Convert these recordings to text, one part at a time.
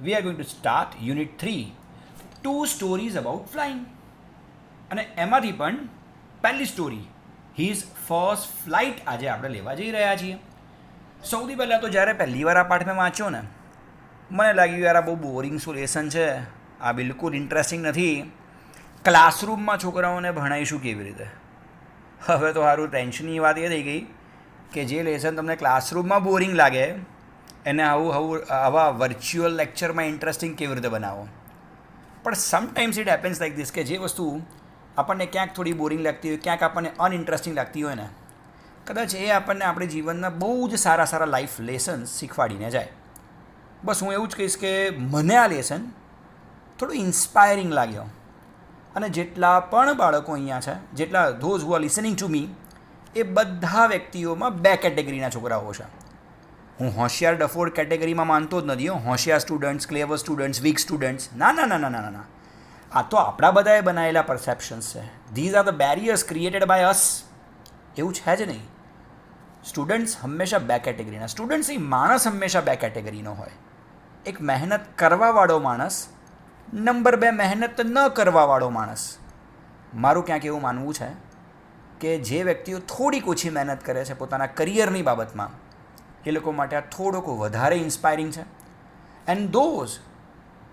we are going to start Unit 3, 2 stories about flying. અને એમાંથી પણ પહેલી સ્ટોરી હિઝ ફર્સ્ટ ફ્લાઇટ આજે આપણે લેવા જઈ રહ્યા છીએ. સૌથી પહેલાં તો જ્યારે પહેલી વાર આ પાઠ મેં વાંચ્યો ને, મને લાગ્યું યાર આ બહુ બોરિંગ શું લેસન છે, આ બિલકુલ ઇન્ટરેસ્ટિંગ નથી, ક્લાસરૂમમાં છોકરાઓને ભણાવીશું કેવી રીતે. હવે તો સારું ટેન્શનની વાત એ થઈ ગઈ કે જે લેસન તમને ક્લાસરૂમમાં બોરિંગ લાગે એને આવા વર્ચ્યુઅલ લેક્ચરમાં ઇન્ટરેસ્ટિંગ કેવી રીતે બનાવો. પણ sometimes it happens like this કે જે વસ્તુ આપણને ક્યાંક થોડી બોરિંગ લાગતી હોય, ક્યાંક આપણને અનઇન્ટરેસ્ટિંગ લાગતી હોય ને, કદાચ એ આપણને આપણે જીવનના બહુ જ સારા સારા લાઈફ લેસન્સ શીખવાડીને જાય. બસ હું એવું જ કહીશ કે મને આ લેસન થોડું ઇન્સ્પાયરિંગ લાગ્યો. અને જેટલા પણ બાળકો અહીંયા છે, જેટલા those who are listening to me, એ બધા વ્યક્તિઓમાં બે કેટેગરીના છોકરાઓ છે. હું હોશિયાર ડફોડ કેટેગરીમાં માનતો જ નથી. હોશિયાર સ્ટુડન્ટ્સ, ક્લેવર સ્ટુડન્ટ્સ, વીક સ્ટુડન્ટ્સ, ના ના ના ના ના ના, આ તો આપણા બધાએ બનાવેલા પરસેપ્શન્સ છે. These are the barriers created by us. એવું છે જ નહીં. સ્ટુડન્ટ્સ હંમેશા બે કેટેગરીના. સ્ટુડન્ટ્સ એ માણસ હંમેશા બે કેટેગરીનો હોય. એક મહેનત કરવાવાળો માણસ, નંબર 2 મહેનત ન કરવાવાળો માણસ. મારું ક્યાંક એવું માનવું છે કે જે વ્યક્તિઓ થોડીક ઓછી મહેનત કરે છે પોતાના કરિયરની બાબતમાં, એ લોકો માટે આ થોડોક વધારે ઇન્સ્પાયરિંગ છે. And those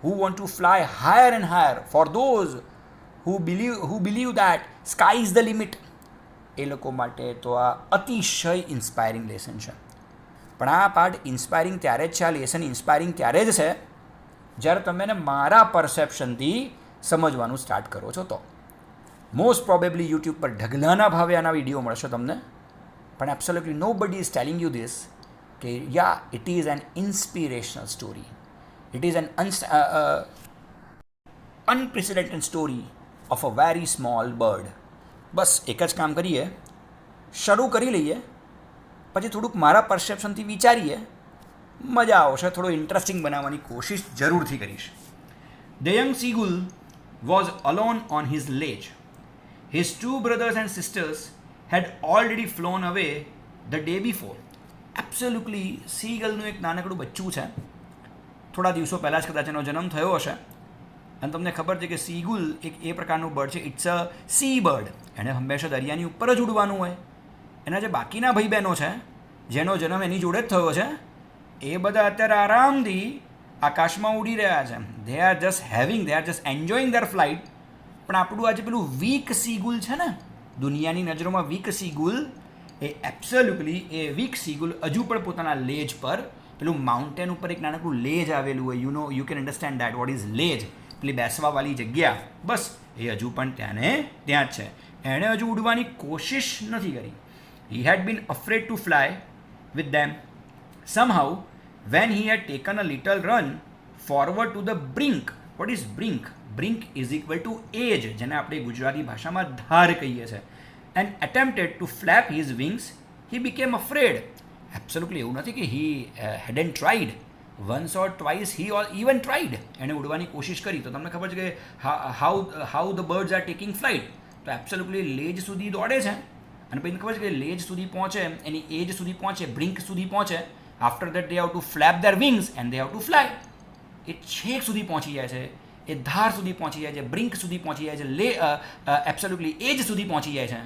who want to fly higher and higher, for those who believe that sky is the limit, એ લોકો માટે તો આ અતિશય ઇન્સ્પાયરિંગ લેસન છે. પણ આ પાર્ટ ઇન્સ્પાયરિંગ ત્યારે જ છે, આ લેસન ઇન્સ્પાયરિંગ ત્યારે જ છે જ્યારે તમે એને મારા પરસેપ્શનથી સમજવાનું સ્ટાર્ટ કરો છો. તો મોસ્ટ પ્રોબેબલી યુટ્યુબ પર ઢગલાના ભાવે આના વિડીયો મળશે તમને, પણ એબ્સોલ્યુટલી નો બડી ઇઝ ટેલિંગ યુ ધીસ કે યા it is an inspirational story. It is an unprecedented story of a very small bird. બસ એક જ કામ કરીએ, શરૂ કરી લઈએ, પછી થોડુંક મારા પરસેપ્શનથી વિચારીએ, મજા આવશે. થોડો ઇન્ટરેસ્ટિંગ બનાવવાની કોશિશ જરૂરથી કરીશ. The young seagull was alone on his ledge. His 2 brothers and sisters had already flown away the day before. Absolutely seagullનું એક નાનકડું બચ્ચું છે. થોડા દિવસો પહેલાં જ કદાચ એનો જન્મ થયો હશે. અને તમને ખબર છે કે સીગુલ એક એ પ્રકારનું બર્ડ છે. It's a sea bird. એણે હંમેશા દરિયાની ઉપર જ ઉડવાનું હોય. એના જે બાકીના ભાઈ બહેનો છે જેનો જન્મ એની જોડે જ થયો છે, એ બધા અત્યારે આરામથી આકાશમાં ઉડી રહ્યા છે. They are just enjoying there flight. પણ આપણું આજે પેલું વીક સીગુલ છે ને, દુનિયાની નજરોમાં વીક સીગુલ, એ એબ્સોલ્યુટલી એ વીક સીગુલ હજુ પણ પોતાના લેજ પર, પેલું માઉન્ટેન ઉપર એક નાનકડું લેજ આવેલું હોય, you can understand that what is ledge, પેલી બેસવાવાળી જગ્યા, બસ એ હજુ પણ ત્યાં જ છે. એણે હજુ ઉડવાની કોશિશ નથી કરી. He had been afraid to fly with them. Somehow when he had taken a little run forward to the brink. What is brink? Brink is equal to edge, જેને આપણે ગુજરાતી ભાષામાં ધાર કહીએ છીએ. And attempted to flap his wings, he became afraid. Absolutely એવું નથી કે he hadn't tried. Once or twice he even tried. એણે ઉડવાની કોશિશ કરી. તો તમને ખબર છે કે how the birds are taking flight. તો એબ્સોલ્યુટલી લેજ સુધી દોડે છે, અને પછી ખબર છે કે લેજ સુધી પહોંચે, એની એજ સુધી પહોંચે, બ્રિંક સુધી પહોંચે. After that they have to flap their wings and they have to fly. એ છેક સુધી પહોંચી જાય છે, એ ધાર સુધી પહોંચી જાય છે, બ્રિંક સુધી પહોંચી જાય છે, એબ્સોલ્યુટલી એજ સુધી પહોંચી જાય છે.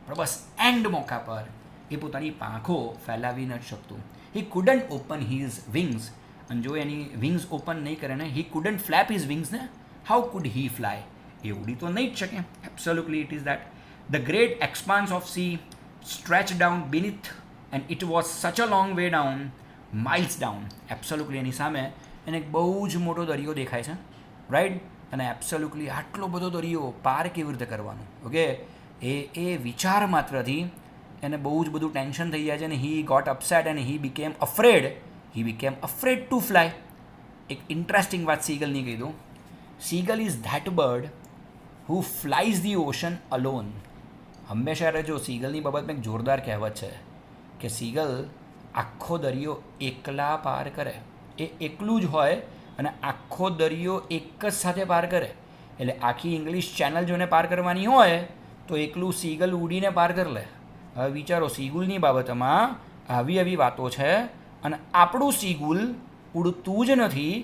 પણ બસ એન્ડ મોકા પર એ પોતાની પાંખો ફેલાવી ન શકતું. He couldn't open his wings. અને જો એની વિંગ્સ ઓપન નહીં કરે ને, he couldn't flap his wings ને, હાઉ કુડ હી ફ્લાય? એ ઉડી તો નહીં જ શકે. Absolutely it is that. The great expanse of sea stretch down beneath and it was such a long way down, miles down. Absolutely એની સામે એને એક બહુ જ મોટો દરિયો દેખાય છે, રાઈટ? અને એબ્સોલ્યુટલી આટલો બધો દરિયો પાર કેવી રીતે કરવાનો? ઓકે, એ વિચાર માત્રથી એને બહુ જ બધું ટેન્શન થઈ જાય છે. અને he got upset and he became afraid to fly. એક ઇન્ટરેસ્ટિંગ વાત સીગલની કહી દઉં. Seagull is that bird who flies the ocean alone. હંમેશા રહેજો, સીગલની બાબતમાં એક જોરદાર કહેવત છે કે સીગલ આખો દરિયો એકલા પાર કરે. એ એકલું જ હોય અને આખો દરિયો એક જ સાથે પાર કરે. એટલે આખી ઇંગ્લિશ ચેનલ જોને પાર કરવાની હોય તો એકલું સીગલ ઉડીને પાર કરી લે. હવે વિચારો, સીગુલની બાબતમાં આવી વાતો છે, અને આપણું સીગુલ ઉડતું જ નથી,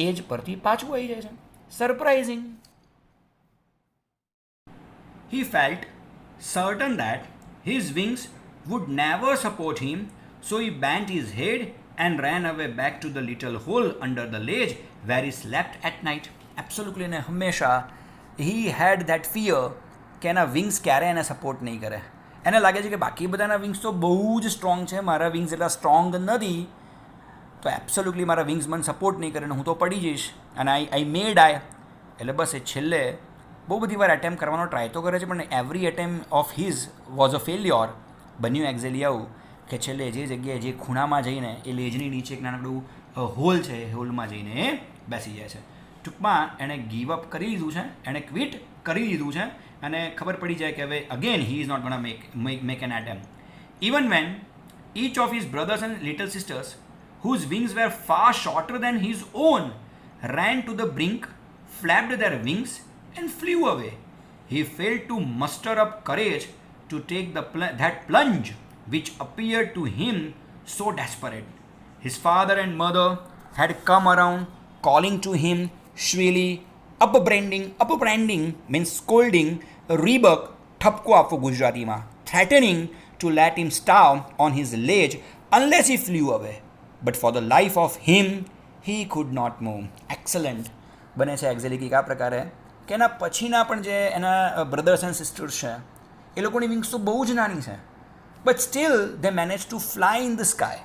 એજ પરથી પાછું આવી જાય છે. Surprising. He felt certain that his wings would never support him, so he bent his head and ran away back to the little hole under the ledge where he slept at night. Absolutely, ને હંમેશા he had that fear કે એના wings ક્યારે એને support નહીં કરે. એને લાગે છે કે બાકી બધાના વિંગ્સ તો બહુ જ સ્ટ્રોંગ છે, મારા વિંગ્સ એટલા સ્ટ્રોંગ નથી, તો એબ્સોલ્યુટલી મારા વિંગ્સ મને સપોર્ટ નહીં કરે ને હું તો પડી જઈશ અને આઈ મે ડાય. એટલે બસ એ છેલ્લે બહુ બધી વાર એટેમ્પ કરવાનો ટ્રાય તો કરે છે, પણ every attempt of his was a failure. બન્યું એક્ઝેલી આવું કે છેલ્લે જે જગ્યાએ જે ખૂણામાં જઈને એ લેજની નીચે એક નાનકડું હોલ છે, એ હોલમાં જઈને એ બેસી જાય છે. ટૂંકમાં એણે ગીવ અપ કરી લીધું છે, એણે ક્વિટ કરી લીધું છે અને ખબર પડી જાય કે હવે again he is not gonna make an attempt. Even when each of his brothers and little sisters, whose wings were far shorter than his own, ran to the brink, flapped their wings and flew away. He failed to muster up courage to take that plunge which appeared to him so desperate. His father and mother had come around, calling to him shrilly, upbranding means scolding, rebuke, ઠપકો આપવો ગુજરાતીમાં, threatening to let him starve on his ledge unless he flew away. But for the life of him, he could not move. Excellent. બને છે એક્ઝેલી આ પ્રકારે કે એના પછીના પણ જે એના બ્રધર્સ એન્ડ સિસ્ટર્સ છે એ લોકોની વિંગ્સ તો બહુ જ નાની છે, but still they manage to fly in the sky,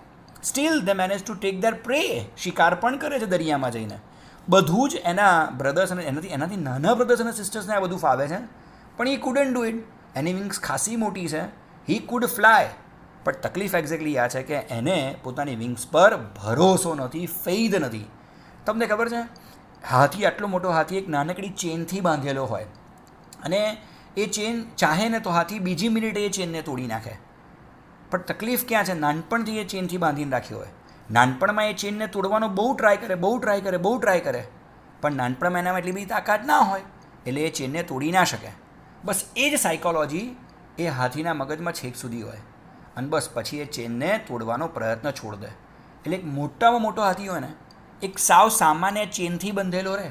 still they manage to take their prey. શિકાર પણ કરે છે દરિયામાં જઈને. બધું જ એના બ્રધર્સ અને એનાથી નાના બ્રધર્સ અને સિસ્ટર્સને આ બધું ફાવે છે, પણ એ કુડન્ટ ડુ ઇટ. એની વિંગ્સ ખાસી મોટી છે, હી કુડ ફ્લાય, પણ તકલીફ એક્ઝેક્ટલી આ છે કે એને પોતાની વિંગ્સ પર ભરોસો નથી, ફેઇદ નથી. તમને ખબર છે, હાથી, આટલો મોટો હાથી એક નાનકડી ચેનથી બાંધેલો હોય અને એ ચેન ચાહે ને તો હાથી બીજી મિનિટે એ ચેનને તોડી નાખે. પણ તકલીફ ક્યાં છે? નાનપણથી એ ચેનથી બાંધીને રાખ્યો હોય. નાનપણમાં એ ચેનને તોડવાનો બહુ ટ્રાય કરે, પણ નાનપણમાં એનામાં એટલી બધી તાકાત ના હોય એટલે એ ચેનને તોડી ના શકે. બસ એ જ સાયકોલોજી એ હાથીના મગજમાં છેક સુધી હોય અને બસ પછી એ ચેનને તોડવાનો પ્રયત્ન છોડ દે. એટલે એક મોટામાં મોટો હાથી હોય ને, એક સાવ સામાન્ય ચેનથી બંધેલો રહે.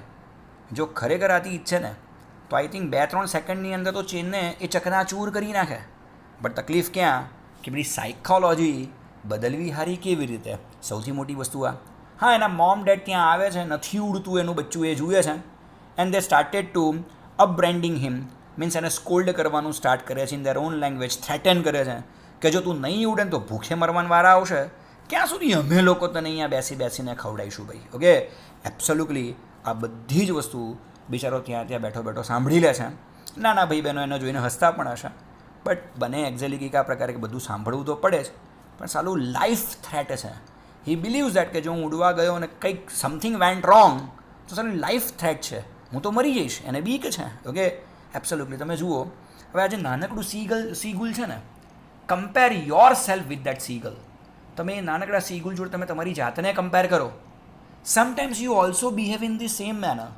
જો ખરેખર હાથી ઈચ્છે ને તો આઈ થિંક 2-3 સેકન્ડની અંદર તો ચેનને એ ચકનાચૂર કરી નાખે. બટ તકલીફ ક્યાં કે બધી સાયકોલોજી બદલવી હારી કેવી રીતે? સૌથી મોટી વસ્તુ આ. હા, એના મોમ ડેડ ત્યાં આવે છે, નથી ઉડતું એનું બચ્ચું, એ જુએ છે, and they started to upbraiding him, means એને સ્કોલ્ડ કરવાનું સ્ટાર્ટ કરે છે in their own language, threaten કરે છે કે જો તું નહીં ઉડે ને તો ભૂખે મરવાના વારા આવશે, ક્યાં સુધી અમે લોકો તને અહીંયા બેસીને ખવડાવીશું ભાઈ. ઓકે, એબ્સોલ્યુટલી આ બધી જ વસ્તુ બિચારો ત્યાં બેઠો સાંભળી લે છે. નાના ભાઈ બહેનો એને જોઈને હસતા પણ હશે, બટ બને એક્ઝેલી કંઈક આ પ્રકારે કે બધું સાંભળવું તો પડે જ, પણ સાલું લાઈફ થ્રેટ છે. હી બિલીવ્સ દેટ કે જો હું ઉડવા ગયો અને કંઈક સમથિંગ વેન્ટ રોંગ તો સાલું લાઈફ થ્રેટ છે, હું તો મરી જઈશ, એને બીક છે. Okay, absolutely. તમે જુઓ, હવે આજે નાનકડું સીગુલ છે ને, compare your self with that seagull. તમે એ નાનકડા સીગુલ જોડે તમે તમારી જાતને કમ્પેર કરો. Sometimes you also behave in the same manner.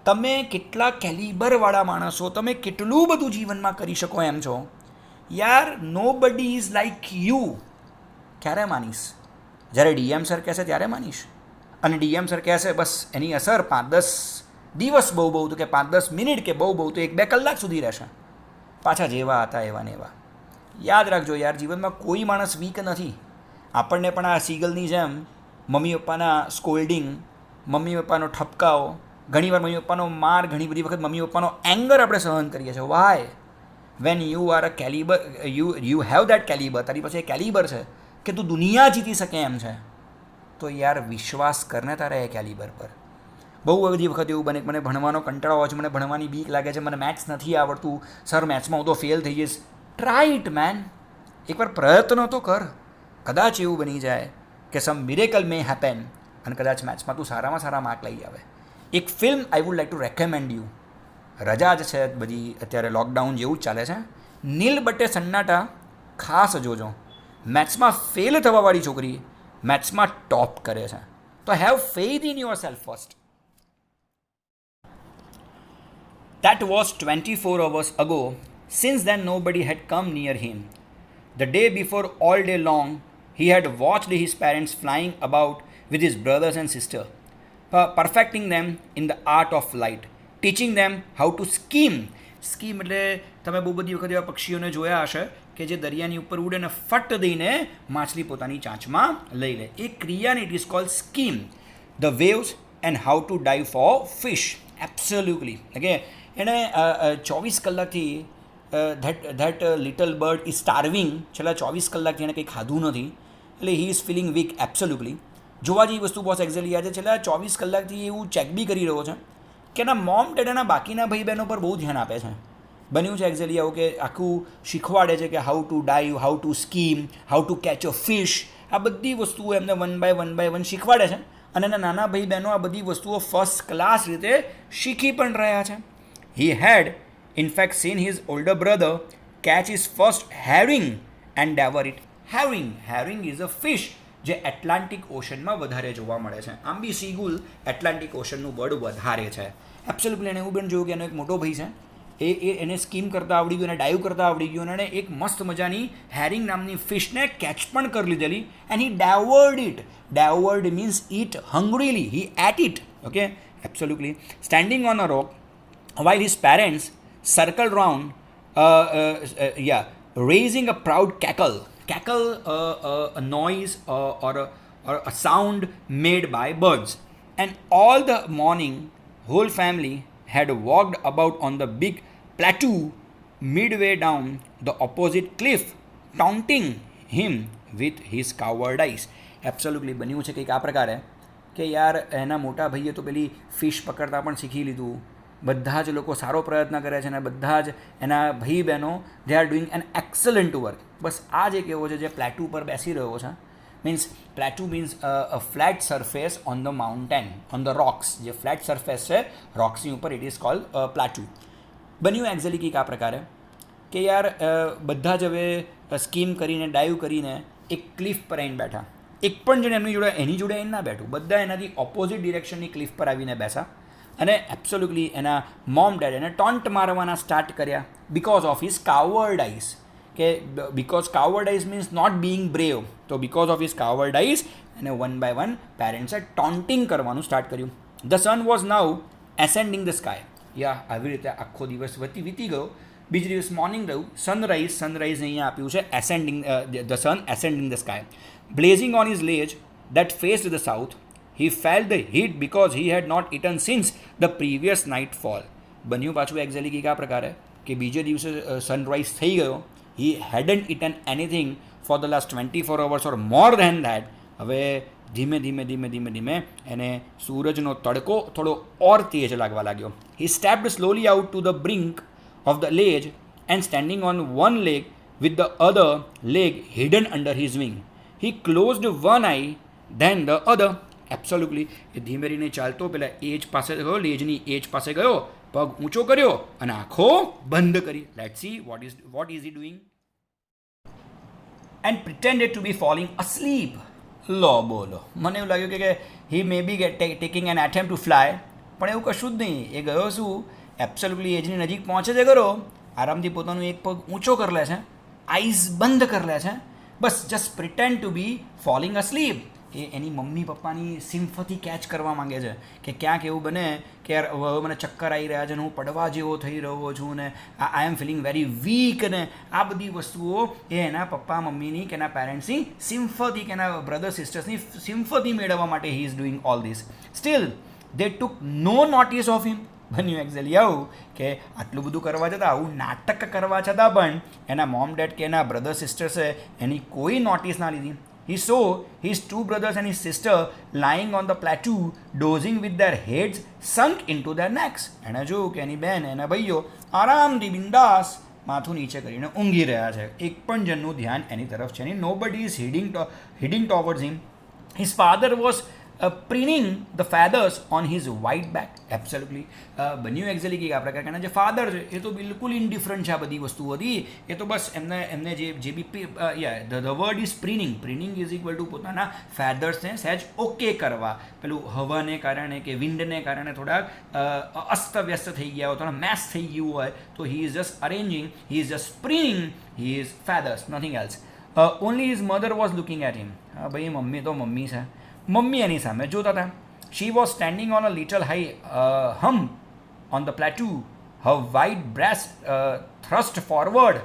તમે કેટલા કેલિબરવાળા માણસો, તમે કેટલું બધું જીવનમાં કરી શકો એમ છો યાર. નો બડી ઇઝ લાઈક યુ. ક્યારે માનીશ? જ્યારે ડીએમ સર કહેશે ત્યારે માનીશ. અને ડીએમ સર કહેશે બસ એની અસર 5-10 દિવસ બહુ તો કે 5-10 મિનિટ કે બહુ તો 1-2 કલાક સુધી રહેશે. પાછા જેવા હતા એવા ને એવા. યાદ રાખજો યાર, જીવનમાં કોઈ માણસ વીક નથી. આપણને પણ આ સીગલની જેમ મમ્મી પપ્પાના સ્કોલ્ડિંગ, મમ્મી પપ્પાનો ઠપકાઓ, ઘણીવાર મમ્મી પપ્પાનો માર, ઘણી બધી વખત મમ્મી પપ્પાનો એંગર આપણે સહન કરીએ છીએ. Why? When you are a calibre, you have that calibre, તારી પાસે એ કેલિબર છે કે તું દુનિયા જીતી શકે એમ છે, તો યાર વિશ્વાસ કરને તારે એ કેલિબર પર. બહુ બધી વખત એવું બને કે મને ભણવાનો કંટાળો આવે છે, મને ભણવાની બીક લાગે છે, મને મેથ્સ નથી આવડતું, સર મેથ્સમાં હું તો ફેલ થઈ જઈશ. ટ્રાય ઇટ મેન, એકવાર પ્રયત્ન તો કર. કદાચ એવું બની જાય કે સમ મિરેકલ મે હેપન અને કદાચ મેથ્સમાં તું સારામાં સારા માર્ક લઈ આવે. એક film I would like to recommend you. રજા જ છે બધી, અત્યારે લોકડાઉન જેવું જ ચાલે છે. નીલ બટે સન્નાટા ખાસ જોજો. મેથ્સમાં ફેલ થવાવાળી છોકરી મેથ્સમાં ટોપ કરે છે. તો have faith in your self first. That was 24 hours ago. Since then, nobody had come near him. The day before, all day long, he had watched his parents flying about with his brothers and sister. perfecting them in the art of flight, teaching them how to scheme. Scheme એટલે તમે બહુ બધી વખત એવા પક્ષીઓને જોયા હશે કે જે દરિયાની ઉપર ઉડે ને ફટ દઈને માછલી પોતાની ચાંચમાં લઈ લે. એ ક્રિયાને it is called skim. The waves and how to dive for fish. Absolutely. Okay, એણે 24 કલાકથી that little bird is starving. છેલ્લા 24 કલાકથી એણે કંઈ ખાધું નથી, એટલે he is feeling weak. Absolutely. જોવા જેવી વસ્તુ બોસ એક્ઝેક્ટલી આજે છેલ્લા 24 કલાકથી એવું ચેક બી કરી રહ્યો છે કે એના મોમ ડેડ એના બાકીના ભાઈ બહેનો પર બહુ ધ્યાન આપે છે. બન્યું છે એક્ઝેક્ટલી આવું કે આખું શીખવાડે છે કે how to dive, how to scheme, how to catch a fish. આ બધી વસ્તુઓ એમને વન બાય વન શીખવાડે છે અને એના નાના ભાઈ બહેનો આ બધી વસ્તુઓ ફર્સ્ટ ક્લાસ રીતે શીખી પણ રહ્યા છે. He had in fact seen his older brother catch is first herring and devour it. Herring is a fish જે એટલાન્ટિક ઓશનમાં વધારે જોવા મળે છે. આમ બી સીગુલ એટલાન્ટિક ઓશનનું બર્ડ વધારે છે. એબ્સોલ્યુટલી. એને એવું પણ જોયું કે એનો એક મોટો ભાઈ છે, એને સ્કીમ કરતાં આવડી ગયું, એને ડાઈવ કરતાં આવડી ગયું, અને એક મસ્ત મજાની હેરિંગ નામની ફિશને કેચ પણ કરી લીધેલી. And he devoured it. Devoured means it hungrily. He ate it. Okay, absolutely. Standing on a rock while his parents circled round, raising a proud cackle. A noise or a sound made by birds. And all the morning, whole family had walked about on the big plateau midway down the opposite cliff, taunting him with his cowardice. Absolutely. બન્યું છે કંઈક આ પ્રકારે કે યાર એના મોટા ભાઈએ તો પેલી ફિશ પકડતા પણ શીખી લીધું. બધા જ લોકો સારો પ્રયત્ન કરે છે અને બધા જ એના ભાઈ બહેનો they are doing an excellent work. બસ આ જ એક એવો છે જે પ્લેટુ પર બેસી રહ્યો છે. Means plateau means a flat surface on the mountain, on the rocks. જે ફ્લેટ સરફેસ છે રોક્સની ઉપર, ઇટ ઇઝ કોલ્ડ પ્લેટુ. બન્યું એક્ઝેક્ટલી કંઈક આ પ્રકારે કે યાર બધા જ હવે સ્કીમ કરીને ડાઈવ કરીને એક ક્લિફ પર આવીને બેઠા. એક પણ જણ એની જોડે આવીને ના બેઠું. બધા એનાથી ઓપોઝિટ ડિરેક્શનની ક્લિફ પર આવીને બેસા અને એબ્સોલ્યુટલી એના મોમ ડેડ એને ટોન્ટ મારવાના સ્ટાર્ટ કર્યા બિકોઝ ઓફ હિઝ કાવર્ડાઇઝ. કે because cowardice means not being brave. તો બિકોઝ ઓફ હિઝ કાવર્ડાઇઝ એને વન બાય વન પેરેન્ટ્સે ટોન્ટિંગ કરવાનું સ્ટાર્ટ કર્યું. The sun was now ascending the sky. આવી રીતે આખો દિવસ વીતી ગયો. બીજ દિવસ મોર્નિંગ રહ્યું. સનરાઈઝ અહીંયા આપ્યું છે ascending, the sun ascending the sky. Blazing on his ledge that faced the south. He felt the heat because he had not eaten since the previous nightfall. બન્યું પાછું એક્ઝેક્ટલી કંઈક આ પ્રકારે કે બીજે દિવસે સનરાઈઝ થઈ ગયો. He hadn't eaten anything for the last 24 hours or more than that. હવે ધીમે એને સૂરજનો તડકો થોડો ઓર તેજ લાગવા લાગ્યો. He stepped slowly out to the brink of the ledge and standing on one leg with the other leg hidden under his wing. He closed one eye, then the other. Absolutely. એ ધીમે રહીને ચાલતો પેલા એજ પાસે ગયો, લેજની એજ પાસે ગયો, પગ ઊંચો કર્યો અને આંખો બંધ કરી. Let's see what is he doing. And pretended to be falling asleep. લો બોલો. મને એવું લાગ્યું કે he may be taking an attempt to fly, પણ એવું કશું જ નહીં. એ ગયો શું, એબ્સોલ્યુટલી એજની નજીક પહોંચે છે ખરો, આરામથી પોતાનું એક પગ ઊંચો કરી લે છે, આઈઝ બંધ કરી લે છે, બસ just pretend two be falling asleep. A any mummy પપ્પાની સિમ્પથી કેચ કરવા માંગે છે કે ક્યાંક એવું બને કે યાર હવે મને ચક્કર આવી રહ્યા છે ને હું પડવા જેવો થઈ રહ્યો છું ને આઈ એમ ફિલિંગ વેરી વીક, ને આ બધી વસ્તુઓ એ એના પપ્પા મમ્મીની કે એના પેરેન્ટ્સની સિમ્પથી કે એના બ્રધર સિસ્ટર્સની સિમ્પથી મેળવવા માટે he is doing all this. Still they took no notice of him. બન્યું એક્ઝેક્ટલી આવું કે આટલું બધું કરવા છતાં, આવું નાટક કરવા છતાં પણ એના મોમ ડેડ કે એના બ્રધર સિસ્ટર્સે એની કોઈ નોટિસ ના લીધી. He saw his two brothers and his sister lying on the plateau, dozing with their heads sunk into their necks. એણે જોયું કે એની બહેન એના ભાઈઓ આરામથી બિંદાસ માથું નીચે કરીને ઊંઘી રહ્યા છે. એક પણ જણનું ધ્યાન એની તરફ છે નહીં. Nobody is heading towards him. His father was preening the feathers on his white back. Absolutely. બન્યું એક્ઝેક્ટલી કંઈક આ પ્રકારના જે ફાધર છે એ તો બિલકુલ ઇન્ડિફરન્ટ છે આ બધી વસ્તુઓથી. એ તો બસ એમને જે be the word is preening. Preening is equal to પોતાના ફેધર્સને સહેજ ઓકે કરવા. પેલું હવાને કારણે કે વિન્ડને કારણે થોડાક અસ્તવ્યસ્ત થઈ ગયા હોય, થોડા મેસ થઈ ગયું હોય, તો he is just arranging, he is just preening his feathers, nothing else. Only his mother was looking at him. ભાઈ મમ્મી તો મમ્મી છે, મમ્મી એની સામે જોતા હતા. She was standing on a little high hump on the plateau, her white breast thrust forward.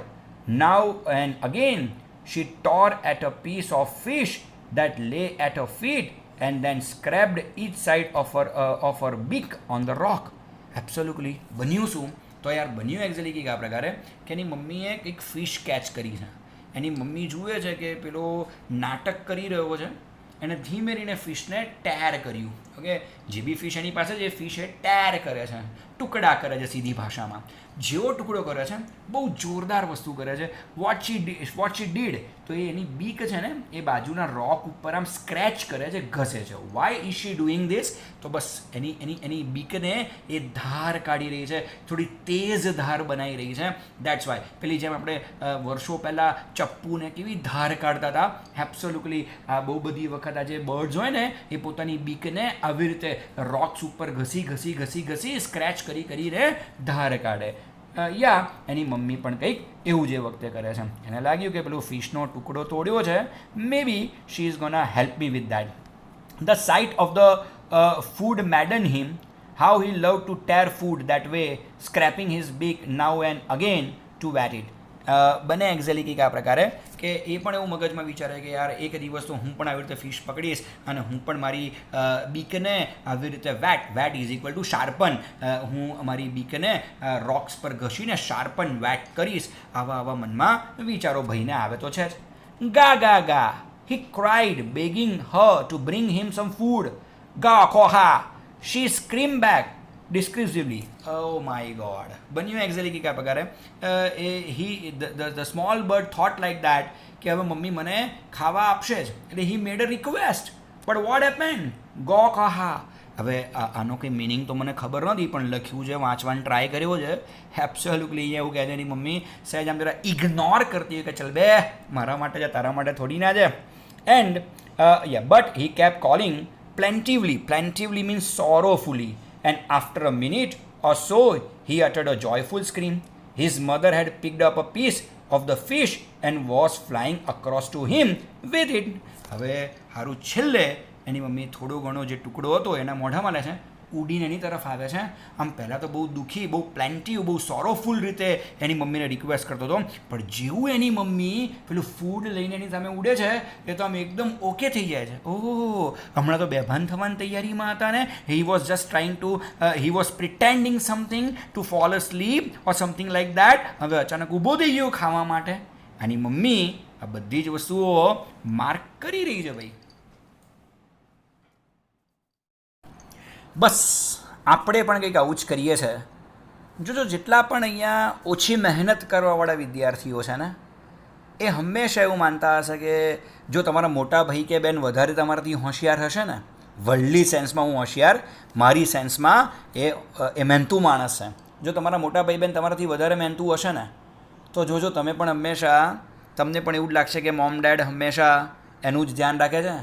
Now and again, she tore at a piece of fish that lay at her feet and then scraped each side of her beak on the rock. Absolutely. બન્યું શું? તો યાર બન્યું exactly કંઈક આ પ્રકારે કે એની મમ્મીએ કંઈક ફિશ કેચ કરી છે. એની મમ્મી જુએ છે કે પેલો નાટક કરી રહ્યો છે, એને ધીમે રહીને ફિશને ટેર કર્યું. ઓકે, જે બી ફિશ એની પાસે જે ફિશ એ ટેર કરે છે, ટુકડા કરે છે સીધી ભાષામાં. જેવો ટુકડો કરે છે બહુ જોરદાર વસ્તુ કરે છે. વોટ શી ડીડ, તો એ એની બીક છે ને એ બાજુના રોક ઉપર આમ સ્ક્રેચ કરે છે, ઘસે છે. Why is she doing this? તો બસ એની બીકને એ ધાર કાઢી રહી છે, થોડી તેજ ધાર બનાવી રહી છે. That's why. પેલી જેમ આપણે વર્ષો પહેલાં ચપ્પુને કેવી ધાર કાઢતા હતા, એબ્સોલ્યુટલી આ બહુ બધી વખત આ જે બર્ડ્સ હોય ને એ પોતાની બીકને આવી રીતે રોક્સ ઉપર ઘસી સ્ક્રેચ કરીને ધાર કાઢે. એની મમ્મી પણ કંઈક એવું જે વખતે કરે છે. એને લાગ્યું કે પેલું ફિશનો ટુકડો તોડ્યો છે, may be she is gonna help me with that. The sight of the food maddened him, how he love to tear food that way, scraping his beak now and again to whet it. બને exactly કંઈક આ પ્રકારે કે એ પણ એવું મગજમાં વિચારે કે યાર એક દિવસ તો હું પણ આવી રીતે ફિશ પકડીશ અને હું પણ મારી બીકને આવી રીતે વેટ ઇઝ ઇક્વલ ટુ શાર્પન, હું મારી બીકને રોક્સ પર ઘસીને શાર્પન વેટ કરીશ. આવા મનમાં વિચારો ભાઈને આવે તો છે જ. Ga he cried begging her to bring him some food. Ga ખોહા, she scream back discursively. Oh my god. બન્યું એક્ઝેક્ટલી કે પ્રકારે the small bird thought like that કે હવે મમ્મી મને ખાવા આપશે જ. એટલે he made a request, but what happen? ગો કહા. હવે આનો કંઈ મિનિંગ તો મને ખબર નથી, પણ લખ્યું છે, વાંચવાનો ટ્રાય કર્યો છે. એબ્સોલ્યુટલી અહીંયા એવું કહે છે એની મમ્મી સહેજ આમ જરા ઇગ્નોર કરતી હોય કે ચલ બે, મારા માટે છે, તારા માટે થોડી ના છે. And but he kept calling plentifully means sorrowfully. And after a minute or so, he uttered a joyful scream. His mother had picked up a piece of the fish and was flying across to him with it. હવે હારું છેલ્લે એની mummy થોડો ઘણો જે ટુકડો હતો એના મોઢામાં લે છે, ઉડીને એની તરફ આવે છે. આમ પહેલાં તો બહુ દુઃખી, બહુ પ્લેન્ટિવ, બહુ સોરોફુલ રીતે એની મમ્મીને રિક્વેસ્ટ કરતો હતો, પણ જેવું એની મમ્મી પેલું ફૂડ લઈને એની સામે ઉડે છે એ તો આમ એકદમ ઓકે થઈ જાય છે. ઓહ, હમણાં તો બેભાન થવાની તૈયારીમાં હતા ને. He was pretending something to fall asleep or something like that. હવે અચાનક ઊભો થઈ ગયો ખાવા માટે. આની મમ્મી આ બધી જ વસ્તુઓ માર્ક કરી રહી છે ભાઈ. બસ આપણે પણ કંઈક આવું જ કરીએ છીએ. જો જેટલા પણ અહીંયા ઓછી મહેનત કરવાવાળા વિદ્યાર્થીઓ છે ને એ હંમેશા એવું માનતા હશે કે જો તમારા મોટા ભાઈ કે બેન વધારે તમારાથી હોશિયાર હશે ને, વર્લ્ડલી સેન્સમાં હું હોશિયાર, મારી સેન્સમાં એ મહેનતું માણસ છે. જો તમારા મોટા ભાઈ બેન તમારાથી વધારે મહેનતું હશે ને તો જોજો તમે પણ હંમેશા, તમને પણ એવું જ લાગશે કે મોમ ડેડ હંમેશા એનું જ ધ્યાન રાખે છે.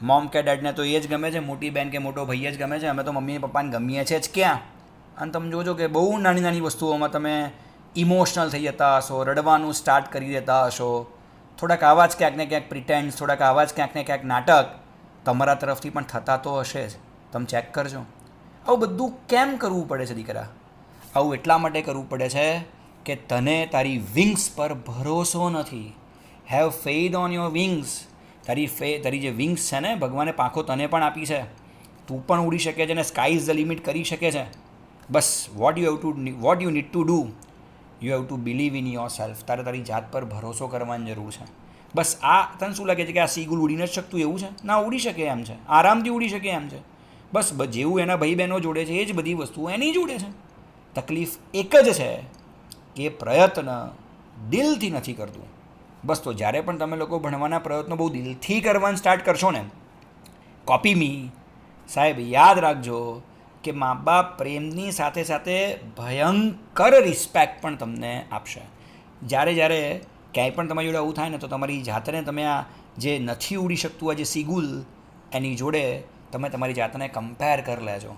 મોમ કે ડેડને તો એ જ ગમે છે, મોટી બેન કે મોટો ભાઈ જ ગમે છે, અમે તો મમ્મી પપ્પાને ગમીએ છે જ ક્યાં. અને તમે જોજો કે બહુ નાની વસ્તુઓમાં તમે ઇમોશનલ થઈ જતા હશો, રડવાનું સ્ટાર્ટ કરી દેતા હશો. થોડાક આવા જ ક્યાંક ને ક્યાંક પ્રિટેન્સ, થોડાક આવા જ ક્યાંક ને ક્યાંક નાટક તમારા તરફથી પણ થતા તો હશે જ. તમે ચેક કરજો. આવું બધું કેમ કરવું પડે છે દીકરા? આવું એટલા માટે કરવું પડે છે કે તને તારી વિંગ્સ પર ભરોસો નથી. Have faith on your wings. તારી જે વિંગ્સ છે ને, ભગવાને પાંખો તને પણ આપી છે, તું પણ ઉડી શકે છે ને સ્કાય ઇઝ ધ લિમિટ કરી શકે છે. બસ what you need to do, you have to believe in your self. તારે તારી જાત પર ભરોસો કરવાની જરૂર છે. બસ આ તને શું લાગે છે કે આ સીગુલ ઉડી નથી શકતું એવું છે? ના, ઉડી શકે એમ છે, આરામથી ઉડી શકે એમ છે. બસ જેવું એના ભાઈ બહેનો જોડે છે એ જ બધી વસ્તુઓ એની જોડે છે. તકલીફ એક જ છે કે પ્રયત્ન દિલથી નથી કરતું. બસ તો જ્યારે પણ તમે લોકો ભણવાના પ્રયત્નો બહુ દિલથી કરવાનું સ્ટાર્ટ કરશો ને, કોપી મી સાહેબ, યાદ રાખજો કે મા બાપ પ્રેમની સાથે સાથે ભયંકર રિસ્પેક્ટ પણ તમને આપશે. જ્યારે ક્યાંય પણ તમારી જોડે આવું થાય ને તો તમારી જાતને તમે આ જે નથી ઉડી શકતું આ જે સીગુલ એની જોડે તમે તમારી જાતને કમ્પેર કરી લેજો.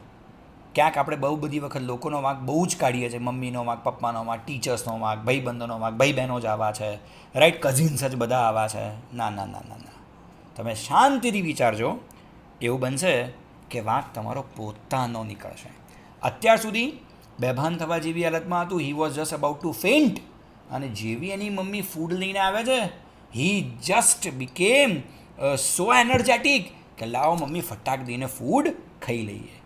ક્યાંક આપણે બહુ બધી વખત લોકોનો વાંક બહુ જ કાઢીએ છીએ, મમ્મીનો વાંક, પપ્પાનો વાંક, ટીચર્સનો વાંક, ભાઈબંધોનો વાંક, ભાઈ બહેનો જ આવા છે, રાઈટ, કઝિન્સ જ બધા આવા છે. ના, તમે શાંતિથી વિચારજો. એવું બનશે કે વાંક તમારો પોતાનો નીકળશે. અત્યાર સુધી બેભાન થવા જેવી હાલતમાં હતું. He was just about to faint, અને જેવી એની મમ્મી ફૂડ લઈને આવે છે, he just became so energetic કે લાવો મમ્મી ફટાક દઈને ફૂડ ખાઈ લઈએ.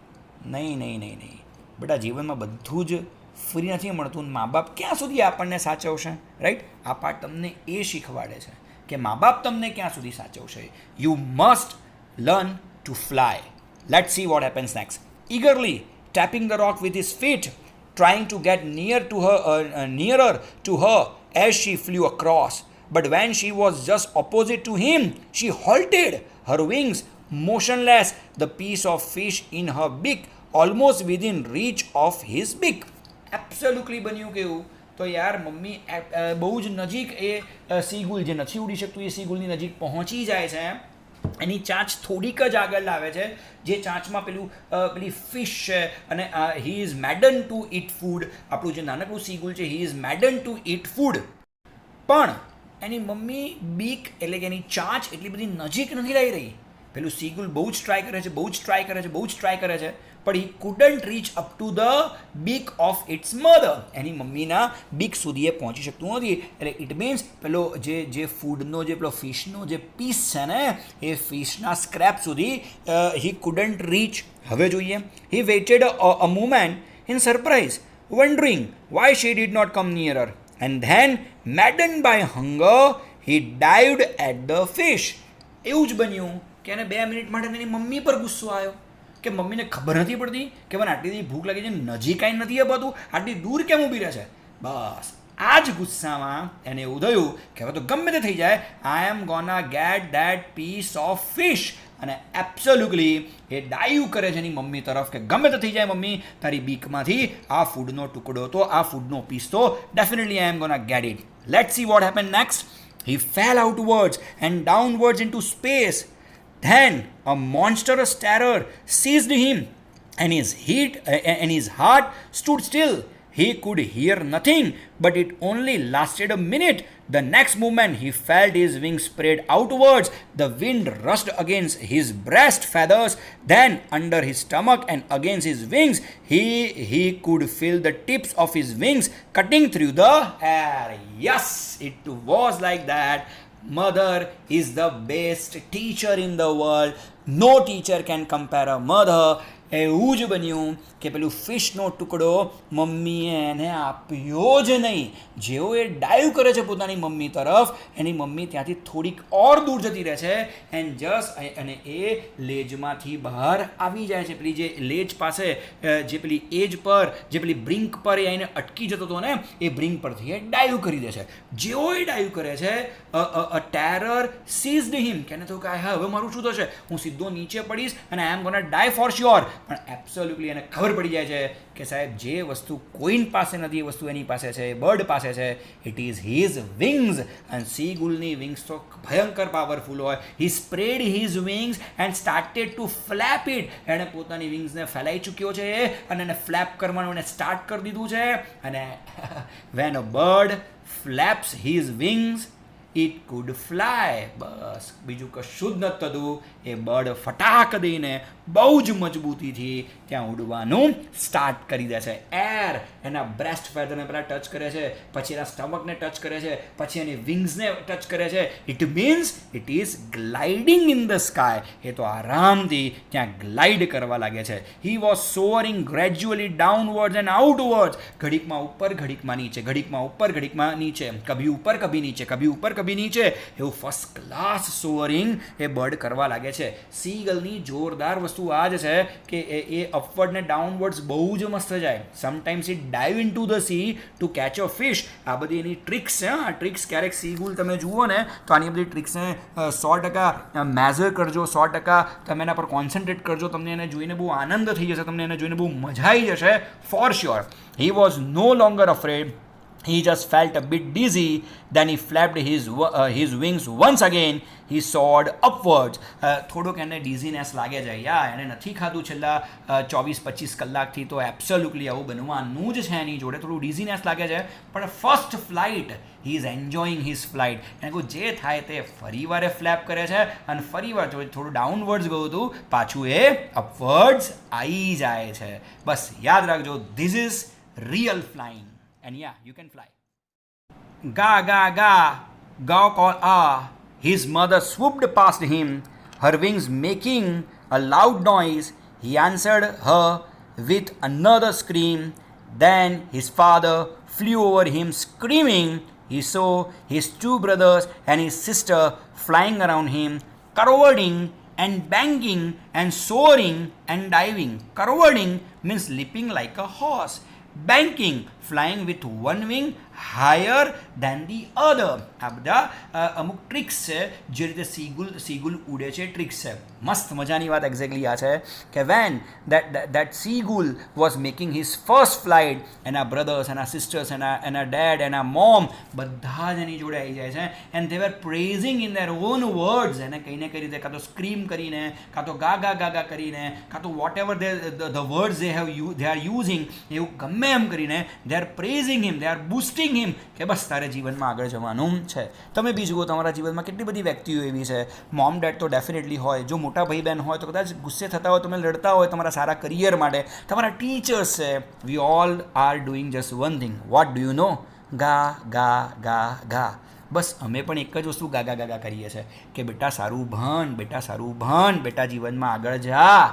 નહીં નહીં નહીં નહીં બેટા, જીવનમાં બધું જ ફ્રી નથી મળતું. મા બાપ ક્યાં સુધી આપણને સાચવશે, રાઈટ? આ પાઠ તમને એ શીખવાડે છે કે મા બાપ તમને ક્યાં સુધી સાચવશે. You must learn to fly. Let's see what happens next. eagerly tapping the rock with his feet, trying to get nearer to her as she flew across. But when she was just opposite to him, she halted, her wings motionless, the piece of fish in her beak almost within reach of his beak. Absolutely બન્યું કેવું? તો યાર mummy બહુ જ નજીક એ સીગુલ જે નથી ઉડી શકતું એ સીગુલની નજીક પહોંચી જાય છે. એની ચાંચ થોડીક જ આગળ લાવે છે, જે ચાંચમાં પેલી ફિશ છે, અને he is maiden to eat food. આપણું જે નાનકડું સીગુલ છે, he is maiden to eat food. પણ એની મમ્મી બીક એટલે કે એની ચાંચ એટલી બધી નજીક નથી લઈ રહી. પેલું સીગુલ બહુ જ ટ્રાય કરે છે, બહુ જ ટ્રાય કરે છે, બહુ જ ટ્રાય કરે છે, પણ he couldn't reach up to the beak of its mother. એની મમ્મીના બીક સુધી એ પહોંચી શકતું નથી. એટલે ઇટ મીન્સ પેલો જે ફૂડનો જે પેલો ફિશનો જે પીસ છે ને, એ ફિશના સ્ક્રેપ સુધી હી કુડન્ટ રીચ. હવે જોઈએ. He waited a moment in surprise, wondering why she did not come nearer, and then maddened by hunger he dived at the fish. એવું જ બન્યું કે એને 2 મિનિટ માટે એની મમ્મી પર ગુસ્સો આવ્યો કે મમ્મીને ખબર નથી પડતી કે મને આટલી ભૂખ લાગી છે, નજીક આવીને નથી અપાતું, આટલી દૂર કેમ ઊભી રહે છે. બસ આ જ ગુસ્સામાં એને એવું થયું કે હવે તો ગમે તે થઈ જાય, I am gonna get that piece of fish. અને એબ્સોલ્યુટલી એ ડાઈવ કરે છે એની મમ્મી તરફ કે ગમે તે થઈ જાય મમ્મી, તારી બીકમાંથી આ ફૂડનો ટુકડો તો, આ ફૂડનો પીસ તો definitely I am gonna get it. Let's see what happen next. He fell outwards and downwards into space. Then a monstrous terror seized him, and his heart stood still. He could hear nothing, but it only lasted a minute. The next moment, he felt his wings spread outwards. The wind rushed against his breast feathers, then under his stomach and against his wings. He could feel the tips of his wings cutting through the air. Yes, it was like that. Mother is the best teacher in the world. No teacher can compare a mother. એવું જ બન્યું કે પેલું ફિશનો ટુકડો મમ્મીએ એને આપ્યો જ નહીં. જેવો એ ડાઈવ કરે છે પોતાની મમ્મી તરફ, એની મમ્મી ત્યાંથી થોડીક ઓર દૂર જતી રહે છે, એન્ડ જસ્ટ અને એ લેજમાંથી બહાર આવી જાય છે. પેલી જે લેજ પાસે જે પેલી એજ પર, જે પેલી બ્રિંક પર એ આવીને અટકી જતો હતો ને, એ બ્રિંક પરથી એ ડાઈવ કરી દે છે. જેવો એ ડાઈવ કરે છે, અ ટેરર સીઝડ હિમ, કે એને થયું કે હા હવે મારું શું થશે, હું સીધો નીચે પડીશ અને આઈ એમ ગોના ડાય ફોર શ્યોર. પણ એબ્સોલ્યુટલી એને ખબર પડી જાય છે કે સાહેબ જે વસ્તુ કોઈન પાસે નથી એ વસ્તુ એની પાસે છે, બર્ડ પાસે છે. It is his wings. અને સી ગુલની વિંગ્સ તો ભયંકર પાવરફુલ હોય. He spread his wings and started to flap it. એણે પોતાની વિંગ્સને ફેલાઈ ચૂક્યો છે અને એને ફ્લેપ કરવાનું એને સ્ટાર્ટ કરી દીધું છે. અને when a bird flaps his wings it could fly. બસ બીજું કશું જ નથી થતું. એ બર્ડ ફટાક દઈને બહુ જ મજબૂતીથી ત્યાં ઉડવાનું સ્ટાર્ટ કરી દે છે. એર એના બ્રેસ્ટ ફેધરને પહેલાં ટચ કરે છે, પછી એના સ્ટમકને ટચ કરે છે, પછી એની વિંગ્સને ટચ કરે છે. It means it is gliding in the sky. એ તો આરામથી ત્યાં ગ્લાઇડ કરવા લાગે છે. He was soaring gradually downwards and outwards. ઘડીકમાં ઉપર, ઘડીકમાં નીચે, ઘડીકમાં ઉપર, ઘડીકમાં નીચે, કભી ઉપર કભી નીચે, કભી ઉપર કભી નીચે. એવું ફર્સ્ટ ક્લાસ સોઅરિંગ એ બર્ડ કરવા લાગે છે. સીગલની જોરદાર વસ્તુ આ જ છે કે એ અપવર્ડ ને ડાઉનવર્ડ્સ બહુ જ મસ્ત જાય. Sometimes it dive in to the sea to catch a fish. આ બધી એની ટ્રિક્સ છે. આ ટ્રિક્સ ક્યારેક સીગુલ તમે જુઓ ને તો આની બધી ટ્રિક્સને 100% મેઝર કરજો, 100% તમે એના પર કોન્સન્ટ્રેટ કરજો. તમને એને જોઈને બહુ આનંદ થઈ જશે, તમને એને જોઈને બહુ મજા આવી જશે for sure. He was no longer afraid He just felt a bit dizzy. Then he flapped his wings once again. He soared upwards. થોડોક એને ડીઝીનેસ લાગે છે. એને નથી ખાધું છેલ્લા 24-25 કલાકથી, તો એબ્સોલ્યુટલી આવું બનવાનું જ છે એની જોડે. થોડું ડીઝીનેસ લાગે છે, પણ first flight he is enjoying his flight. એને કહું જે થાય તે ફરીવારે ફ્લેપ કરે છે, અને ફરીવાર થોડું ડાઉનવર્ડ્સ ગયું હતું, પાછું એ અપવર્ડ્સ આવી જાય છે. બસ યાદ રાખજો, this is real flying. And yeah, you can fly. Ga, ga, ga, gaw call ah. His mother swooped past him, her wings making a loud noise. He answered her with another scream. Then his father flew over him screaming. He saw his two brothers and his sister flying around him, cavorting and banging and soaring and diving. Cavorting means leaping like a horse. Banking, flying with one wing higher than the other. આ બધા અમુક tricks છે, જે રીતે સીગુલ ઉડે છે tricks છે. મસ્ત મજાની વાત એક્ઝેક્ટલી આ છે કે when that seagull was making his first flight, એના બ્રધર્સ, એના સિસ્ટર્સ, એના ડેડ, એના મોમ બધા જ એની જોડે આવી જાય છે. And they were praising in their own words. એને કંઈ ને કંઈ રીતે કાં તો સ્ક્રીમ કરીને, કાં તો ગા ગા ગા ગા કરીને, કાં તો whatever the words they are using, એવું ગમે એમ કરીને they are praising him, they are boosting him, કે બસ તારે જીવનમાં આગળ જવાનું છે. તમે બી જુઓ તમારા જીવનમાં કેટલી બધી વ્યક્તિઓ એવી છે. મોમ ડેડ તો ડેફિનેટલી હોય. જો મોટા ભાઈ બહેન હોય તો કદાચ ગુસ્સે થતા હોય, તમે લડતા હોય તમારા સારા કરિયર માટે. તમારા ટીચર્સ છે. વી all are doing just one thing. What do you know? ગા ગા ગા ગા. બસ અમે પણ એક જ વસ્તુ ગા ગા ગા ગા કરીએ છીએ કે બેટા સારું ભણ, બેટા સારું ભણ, બેટા જીવનમાં આગળ જા.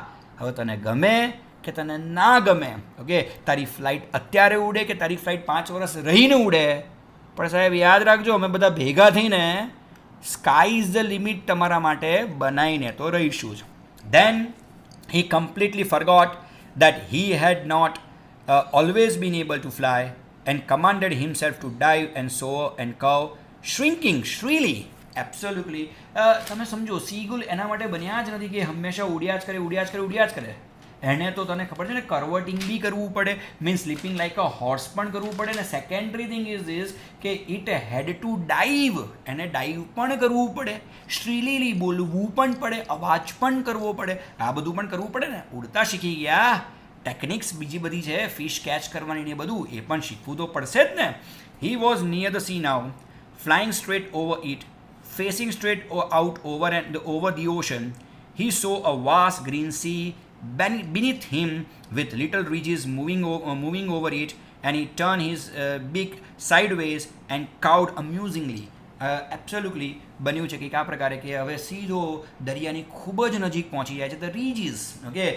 હવે તને ગમે કે તને ના ગમે, ઓકે, તારી ફ્લાઇટ અત્યારે ઉડે કે તારી ફ્લાઇટ 5 વર્ષ રહીને ઉડે, પણ સાહેબ યાદ રાખજો, અમે બધા ભેગા થઈને સ્કાય ઇઝ ધ લિમિટ તમારા માટે બનાવીને તો રહીશું જ. દેન he completely forgot that he had not always been able to fly, and commanded himself to dive and soar and curve, shrinking shrilly. Absolutely. તમે સમજો, સીગુલ એના માટે બન્યા જ નથી કે હંમેશા ઉડ્યા જ કરે. એને તો તને ખબર છે ને, કર્વટિંગ બી કરવું પડે, means sleeping like a horse પણ કરવું પડે. ને સેકન્ડરી થિંગ ઇઝ ધીસ કે ઇટ હેડ ટુ ડાઈવ, એને ડાઈવ પણ કરવું પડે, શ્રીલીલી બોલવું પણ પડે, અવાજ પણ કરવો પડે, આ બધું પણ કરવું પડે ને. ઉડતા શીખી ગયા, ટેકનિક્સ બીજી બધી છે, ફિશ કેચ કરવાની ને બધું, એ પણ શીખવું તો પડશે જ ને. He was near the sea now, flying straight over it, facing straight out over the ocean. He saw a vast green sea beneath him with little ridges moving over it, and he turned his beak sideways and cawed amusingly. Absolutely બન્યું છે કે આ પ્રકારે કે હવે સીધો દરિયાની ખૂબ જ નજીક પહોંચી જાય છે. The ridges, okay,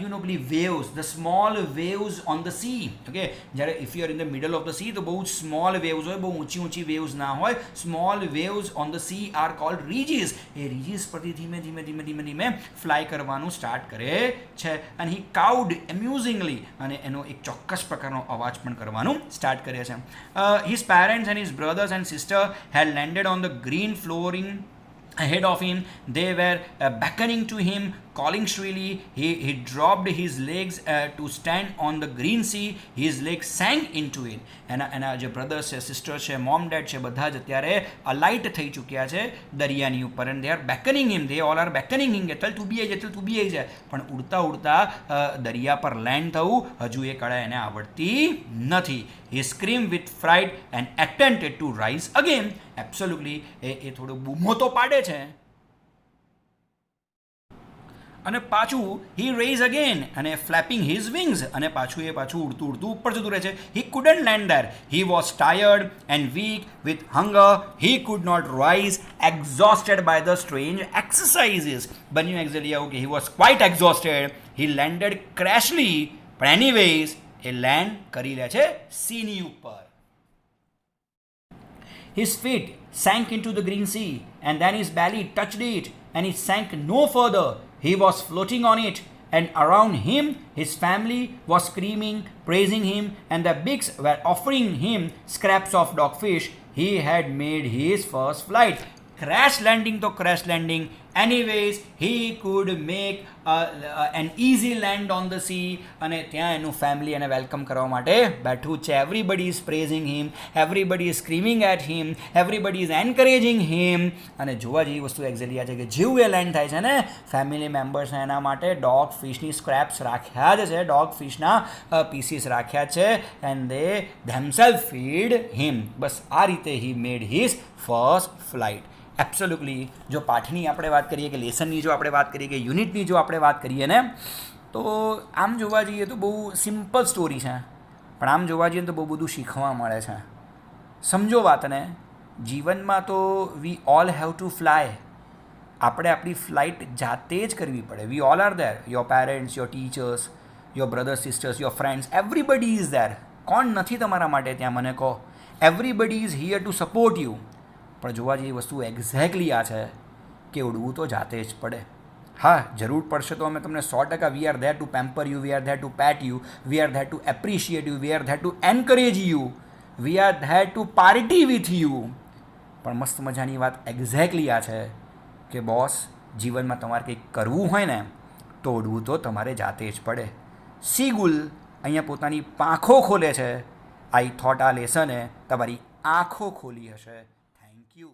you know પેલી waves, the small waves on the sea, okay. જ્યારે if you are in the middle of the sea તો બહુ જ સ્મોલ વેવ્સ હોય, બહુ ઊંચી વેવ્સ ના હોય. Small waves on the sea are called ridges. એ રીજીસ પરથી ધીમે ફ્લાય કરવાનું સ્ટાર્ટ કરે છે. અને હી કાઉડ એમ્યુઝિંગલી, અને એનો એક ચોક્કસ પ્રકારનો અવાજ પણ કરવાનું સ્ટાર્ટ કરે છે. His parents and his brothers and sister had landed on the green flooring ahead of him. They were beckoning to him, calling shrilly. He dropped his legs to stand on the green sea. His legs sank into it. એના જે brothers છે, sister છે, mom dead છે, બધા જ અત્યારે અલાઇટ થઈ ચૂક્યા છે દરિયાની ઉપર. And they are beckoning him, they all are beckoning him કે ચલ તું બી આવી જાય. પણ ઉડતા દરિયા પર લેન્ડ થવું હજુ એ કળા એને આવડતી નથી. He screamed with fright and attempted to rise again. Absolutely, એ થોડો બૂમો તો પાડે છે, અને પાછું he raised again, અને flapping his wings, અને પાછું ઉડતું ઉપર જતું રહે છે. He couldn't land there. He was tired and weak with hunger. He could not rise, exhausted by the strange exercises. બન્યું એક્ઝેક્ટલી આવું કે he was quite exhausted. He landed crashly, but anyways A land કરી લે છે સીની ઉપર. His feet sank into the green sea, and then his belly touched it, and it sank no further. He was floating on it, and around him his family was screaming, praising him, and the bigs were offering him scraps of dogfish. He had made his first flight. Crash landing તો crash landing, anyways he could make an easy land on the sea, અને ત્યાં એનું family એને welcome કરવા માટે બેઠું છે. Everybody is praising him, everybody is screaming at him, everybody is encouraging him. અને જોવા જેવી વસ્તુ એક્ઝેક્ટલી આ છે કે જેવું એ લેન્ડ થાય છે ને, ફેમિલી મેમ્બર્સને એના માટે ડોગ ફિશની સ્ક્રેપ્સ રાખ્યા જ છે, ડોગ ફિશના પીસીસ રાખ્યા છે, એન્ડ દે ધેમસેલ્ફ ફીડ હિમ. બસ આ રીતે હી મેડ હિઝ ફર્સ્ટ ફ્લાઇટ. એબ્સોલ્યુટલી. જો પાઠની આપણે વાત કરીએ કે લેસનની જો આપણે વાત કરીએ કે યુનિટની જો આપણે વાત કરીએ ને, તો આમ જોવા જઈએ તો બહુ સિમ્પલ સ્ટોરી છે, પણ આમ જોવા જઈએ તો બહુ બધું શીખવા મળે છે. સમજો વાતને, જીવનમાં તો we all have to fly. આપણે આપણી ફ્લાઇટ જાતે જ કરવી પડે. We all are there, your parents, your teachers, your brothers, sisters, your friends, everybody is there. કોણ નથી તમારા માટે ત્યાં, મને કહો. Everybody is here to support you. પણ જોવા જેવી વસ્તુ એક્ઝેક્ટલી આ છે કે ઉડવું તો જાતે જ પડે. હા, જરૂર પડશે તો અમે તમને 100% we are there to pamper you, we are there to pet you, we are there to appreciate you, we are there to encourage you, we are there to party with you. પણ મસ્ત મજાની વાત exactly આ છે કે boss, જીવનમાં તમારે કંઈક કરવું હોય ને તો ઉડવું તો તમારે જાતે જ પડે. સીગુલ અહીંયા પોતાની પાંખો ખોલે છે. આઈ થોટ આ લેસને તમારી આંખો ખોલી હશે. Thank you.